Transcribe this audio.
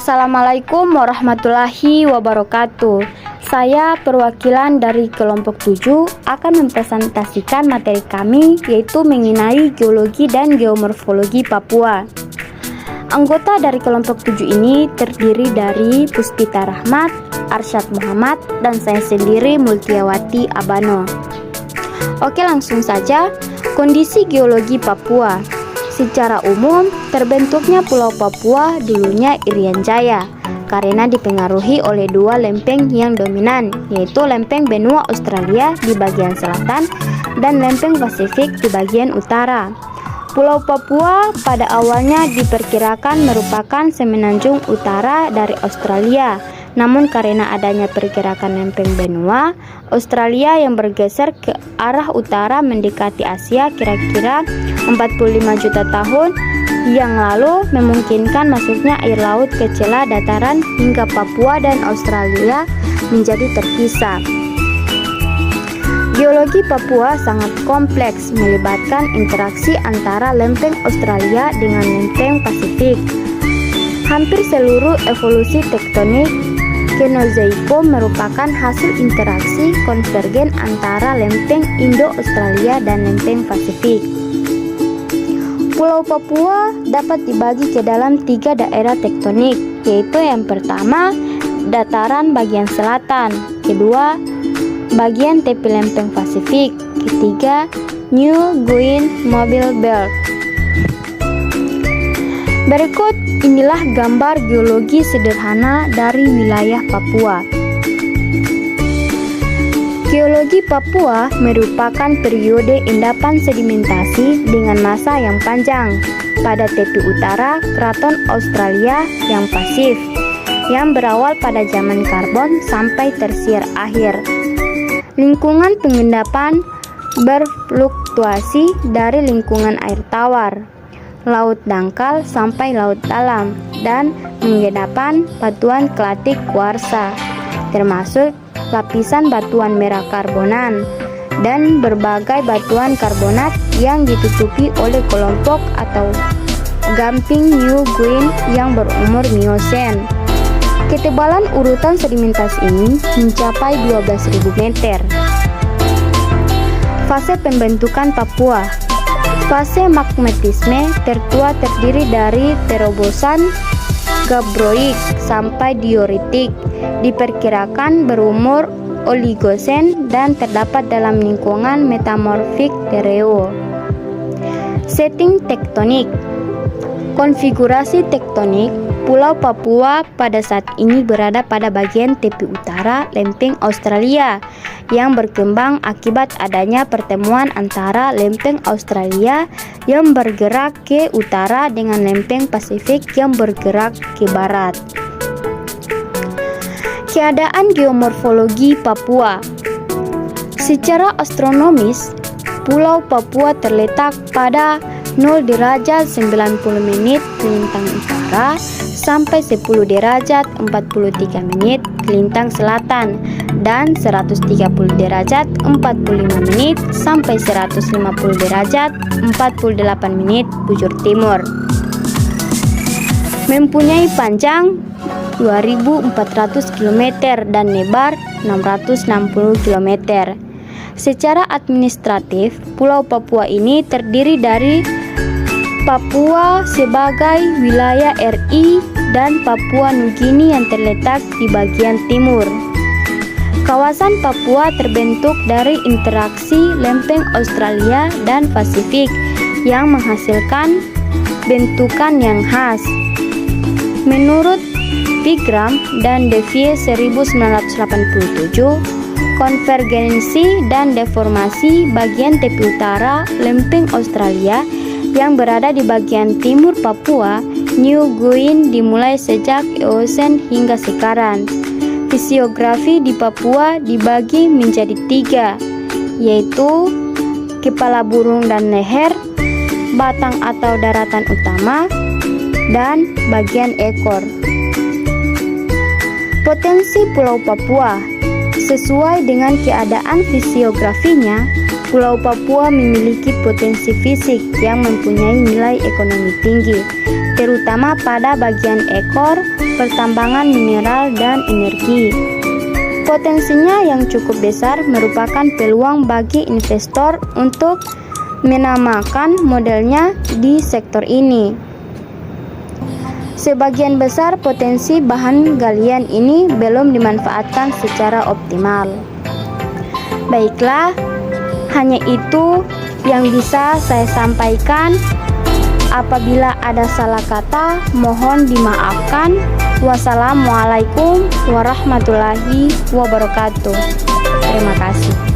Assalamualaikum warahmatullahi wabarakatuh. Saya perwakilan dari kelompok 7 akan mempresentasikan materi kami, yaitu mengenai geologi dan geomorfologi Papua. Anggota dari kelompok 7 ini terdiri dari Puspita Rahmat, Arsyad Muhammad, dan saya sendiri Multiawati Abano. Oke, langsung saja. Kondisi geologi Papua. Secara umum, terbentuknya Pulau Papua dulunya Irian Jaya karena dipengaruhi oleh dua lempeng yang dominan, yaitu lempeng benua Australia di bagian selatan dan lempeng Pasifik di bagian utara. Pulau Papua pada awalnya diperkirakan merupakan semenanjung utara dari Australia, namun karena adanya pergerakan lempeng benua Australia yang bergeser ke arah utara mendekati Asia kira-kira 45 juta tahun yang lalu memungkinkan masuknya air laut ke celah dataran hingga Papua dan Australia menjadi terpisah. Geologi Papua sangat kompleks, melibatkan interaksi antara lempeng Australia dengan lempeng Pasifik. Hampir seluruh evolusi tektonik Kenozoikum merupakan hasil interaksi konvergen antara lempeng Indo-Australia dan lempeng Pasifik. Pulau Papua dapat dibagi ke dalam 3 daerah tektonik, yaitu yang pertama, dataran bagian selatan, kedua, bagian tepi lempeng Pasifik, ketiga, New Guinea Mobile Belt. Berikut inilah gambar geologi sederhana dari wilayah Papua. Geologi Papua merupakan periode endapan sedimentasi dengan masa yang panjang pada tepi utara Keraton Australia yang pasif, yang berawal pada zaman karbon sampai tersier akhir. Lingkungan pengendapan berfluktuasi dari lingkungan air tawar, laut dangkal sampai laut dalam, dan pengendapan batuan klatik kuarsa, termasuk lapisan batuan merah karbonan dan berbagai batuan karbonat yang ditutupi oleh kelompok atau gamping New Guinea yang berumur Miosen. Ketebalan urutan sedimentasi ini mencapai 12.000 meter. Fase pembentukan Papua. Fase magmatisme tertua terdiri dari terobosan gabroik sampai dioritik, diperkirakan berumur oligosen dan terdapat dalam lingkungan metamorfik tereo. Setting tektonik. Konfigurasi tektonik Pulau Papua pada saat ini berada pada bagian tepi utara lempeng Australia yang berkembang akibat adanya pertemuan antara lempeng Australia yang bergerak ke utara dengan lempeng Pasifik yang bergerak ke barat. Keadaan geomorfologi Papua. Secara astronomis, Pulau Papua terletak pada 0 derajat 90 menit lintang utara sampai 10 derajat 43 menit lintang selatan dan 130 derajat 45 menit sampai 150 derajat 48 menit bujur timur. Mempunyai panjang 2.400 km dan lebar 660 km. Secara administratif, Pulau Papua ini terdiri dari Papua sebagai wilayah RI dan Papua Nugini yang terletak di bagian timur. Kawasan Papua terbentuk dari interaksi lempeng Australia dan Pasifik yang menghasilkan bentukan yang khas. Menurut Pigram dan Devie 1987, konvergensi dan deformasi bagian tepi utara lempeng Australia yang berada di bagian timur Papua New Guinea dimulai sejak Eosen hingga sekarang. Fisiografi di Papua dibagi menjadi 3, yaitu kepala burung dan leher, batang atau daratan utama, dan bagian ekor. Potensi Pulau Papua. Sesuai dengan keadaan fisiografinya, Pulau Papua memiliki potensi fisik yang mempunyai nilai ekonomi tinggi, terutama pada bagian ekor, pertambangan mineral, dan energi. Potensinya yang cukup besar merupakan peluang bagi investor untuk menamakan modalnya di sektor ini. Sebagian besar potensi bahan galian ini belum dimanfaatkan secara optimal. Baiklah, hanya itu yang bisa saya sampaikan. Apabila ada salah kata, mohon dimaafkan. Wassalamualaikum warahmatullahi wabarakatuh. Terima kasih.